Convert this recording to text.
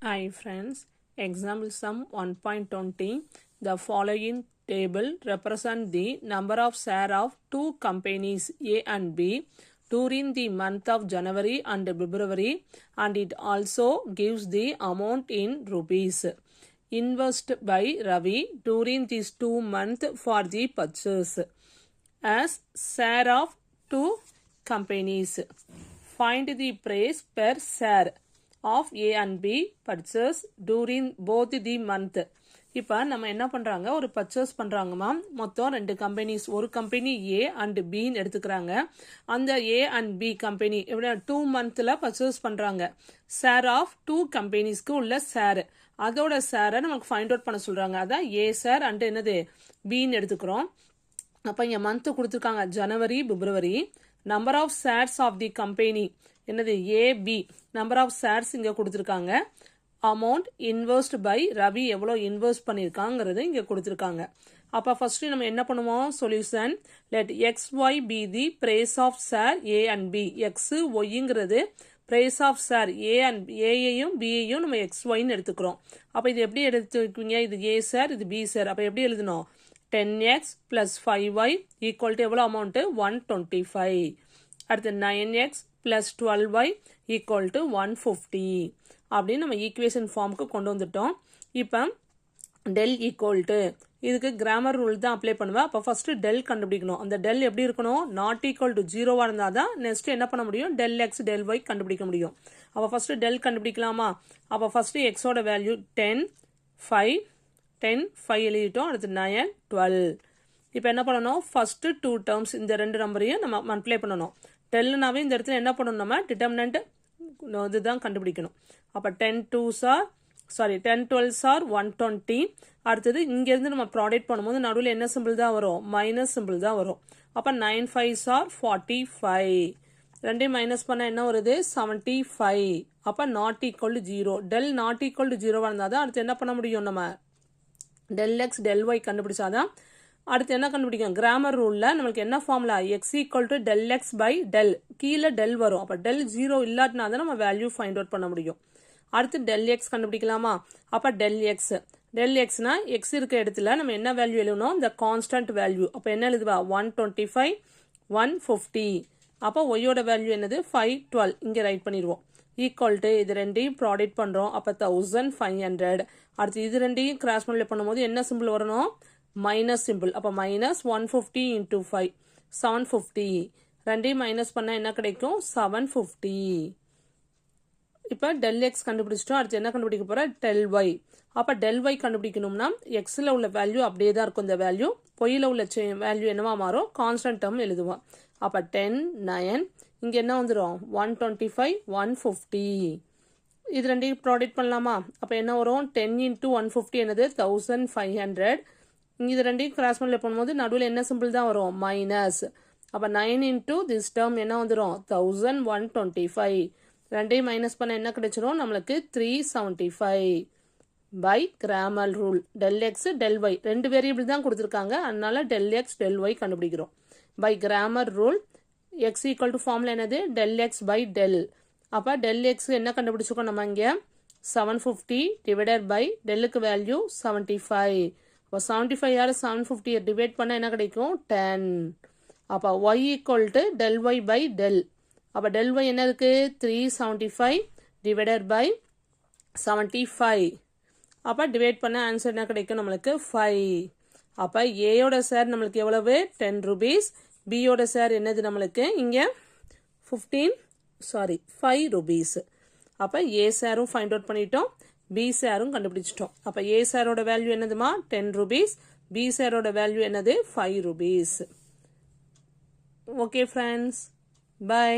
Hi friends, example sum 1.20. The following table represent the number of share of two companies A and B during the month of January and February, and it also gives the amount in rupees invested by Ravi during these 2 months for the purchase as share of two companies. Find the price per share of A and B purchase during both the month. இப்போ நம்ம என்ன பண்ணுறாங்க, ஒரு purchase பண்ணுறாங்கம்மா. மொத்தம் 2 companies, ஒரு company A and பின்னு எடுத்துக்கிறாங்க. அந்த ஏ and B company எப்படி 2 மந்த்தில் பர்ச்சேஸ் பண்ணுறாங்க. ஷேர் ஆஃப் 2 கம்பெனிஸ்க்கு உள்ள ஷேர், அதோட ஷேரை நமக்கு ஃபைண்ட் அவுட் பண்ண சொல்கிறாங்க. அதான் ஏ ஷேர் அண்ட் என்னது பின்னு எடுத்துக்கிறோம். அப்போ இங்கே மந்த்து கொடுத்துருக்காங்க ஜனவரி பிப்ரவரி. Number of shares of the company என்னது ஏபி, நம்பர் ஆஃப் ஷேர்ஸ் இங்கே கொடுத்துருக்காங்க. அமௌண்ட் இன்வெஸ்ட் பை ரவி, எவ்வளோ இன்வெஸ்ட் பண்ணியிருக்காங்கிறது இங்கே கொடுத்துருக்காங்க. அப்போ ஃபர்ஸ்ட் நம்ம என்ன பண்ணுவோம், solution let x y be the price of share A and B. X ஒய்ங்கிறது price of share A and ஏயையும் பியையும் நம்ம எக்ஸ் ஒய்ன்னு எடுத்துக்கிறோம். அப்போ இது எப்படி எடுத்துக்குவீங்க, இது ஏ ஷேர் இது பி ஷேர். அப்போ எப்படி எழுதணும், 10x plus 5y equal to எவ்வளோ அமௌண்ட்டு 125. அடுத்து 9x plus 12y equal to 150 அப்படின்னு நம்ம ஈக்குவேஷன் ஃபார்முக்கு கொண்டு வந்துட்டோம். இப்போ டெல் ஈக்குவல் டு, இதுக்கு கிராமர் ரூல் தான் அப்ளை பண்ணுவேன். அப்போ ஃபர்ஸ்ட் டெல் கண்டுபிடிக்கணும். அந்த டெல் எப்படி இருக்கணும், நாட் ஈக்குவல் டு 0 இருந்தால் தான் நெக்ஸ்ட் என்ன பண்ண முடியும், டெல் எக்ஸ் டெல் ஒய் கண்டுபிடிக்க முடியும். அப்போ ஃபர்ஸ்ட் டெல் கண்டுபிடிக்கலாமா. அப்போ ஃபர்ஸ்ட் எக்ஸோட வேல்யூ 10 5 எழுதிட்டோம். அடுத்து 9 12. இப்போ என்ன பண்ணணும், ஃபர்ஸ்ட் 2 டேர்ம்ஸ் இந்த 2 நம்பரையும் நம்ம மல்டிப்ளை பண்ணணும். டெல்னாவே இந்த இடத்துல என்ன பண்ணணும், நம்ம டிட்டர்மினன்ட் இதுதான் கண்டுபிடிக்கணும். அப்போ 10 12s are 120. அடுத்தது இங்கேருந்து நம்ம ப்ராடக்ட் பண்ணும்போது நடுவில் என்ன சிம்பிள் தான் வரும், மைனஸ் சிம்பிள் தான் வரும். அப்போ 9 5s are 45. ரெண்டையும் மைனஸ் பண்ணால் என்ன வருது 75. அப்போ not equal to 0. Del not equal to 0 இருந்தால் தான் அடுத்து என்ன பண்ண முடியும், நம்ம டெல் எக்ஸ் டெல் ஒய் கண்டுபிடிச்சாதான் அடுத்து என்ன கண்டுபிடிக்கும், கிராமர் ரூலில் நம்மளுக்கு என்ன formula, x equal to del x by del, கீழே டெல் வரும். அப்போ டெல் 0 இல்லாட்டினா தான் நம்ம வேல்யூ ஃபைண்ட் அவுட் பண்ண முடியும். அடுத்து டெல் எக்ஸ் கண்டுபிடிக்கலாமா. அப்போ டெல் எக்ஸ்னா எக்ஸ் இருக்க இடத்துல நம்ம என்ன வேல்யூ எழுதணும், இந்த கான்ஸ்டன்ட் வேல்யூ. அப்போ என்ன எழுதுவா 125 150. அப்போ ஒய்யோட வேல்யூ என்னது 512, இங்கே ரைட் பண்ணிடுவோம். ஈக்குவல் டு இது ரெண்டையும் ப்ராடக்ட் பண்ணுறோம். அப்போ 1500. அடுத்து இது ரெண்டையும் கிராஸ் மல்டிப்ளை பண்ணும்போது என்ன சிம்பிள் வரணும், மைனஸ் சிம்பிள். அப்போ மைனஸ் 150 இன்டூ 5 750. ரெண்டையும் மைனஸ் பண்ணால் என்ன கிடைக்கும் 750. இப்போ டெல் எக்ஸ் கண்டுபிடிச்சிட்டோம். அடுத்து என்ன கண்டுபிடிக்க போகிறோம், டெல் ஒய். அப்போ டெல் ஒய் கண்டுபிடிக்கணும்னா எக்ஸில் உள்ள வேல்யூ அப்படியே தான் இருக்கும். இந்த வேல்யூ பொய்யில் உள்ள வேல்யூ என்னவா மாறும், கான்ஸ்டன்ட் டேர்ம் எழுதுவோம். அப்போ 10 9 இங்கே என்ன வந்துடும் 125 150. இது ரெண்டையும் ப்ராடக்ட் பண்ணலாமா. அப்போ என்ன வரும் 10 இன்டூ 150 என்னது 1500. இங்கே இது ரெண்டையும் கிராஸ் மல்டிப்ளை பண்ணும்போது நடுவில் என்ன சிம்பிள் தான் வரும், மைனஸ். அப்போ 9 இன்டூ திஸ் டேர்ம் என்ன வந்துடும் 1125. ரெண்டையும் மைனஸ் பண்ண என்ன கிடைச்சிரும், நம்மளுக்கு 375. By Cramer rule del x del y 2 variable தான் கொடுத்துருக்காங்க, அதனால டெல் எக்ஸ் டெல் ஒய் கண்டுபிடிக்கிறோம். By Cramer rule x equal to formula என்னது டெல் எக்ஸ் பை டெல். அப்போ டெல் எக்ஸ் என்ன கண்டுபிடிச்சிருக்கோம் நம்ம இங்கே 750 டிவைடட் பை டெல்லுக்கு வேல்யூ 75. அப்போ 75 யார் 750 டிவைட் பண்ணால் என்ன கிடைக்கும் 10. அப்போ y equal to del y by del. அப்போ டெல் ஒய் என்ன இருக்குது 375 டிவைடட் பை 75. அப்போ டிவைட் பண்ண ஆன்சர் என்ன கிடைக்கும் நம்மளுக்கு 5. அப்போ ஏயோட ஷேர் நம்மளுக்கு எவ்வளவு 10 rupees. பியோட ஷேர் என்னது நம்மளுக்கு இங்கே 5 rupees. அப்போ ஏ ஷேரும் ஃபைண்ட் அவுட் பண்ணிட்டோம், பி ஷேரும் கண்டுபிடிச்சிட்டோம். அப்போ ஏ ஷேரோட வேல்யூ என்னதுமா 10 rupees, பி ஷேரோட வேல்யூ என்னது 5 rupees. Okay friends, by.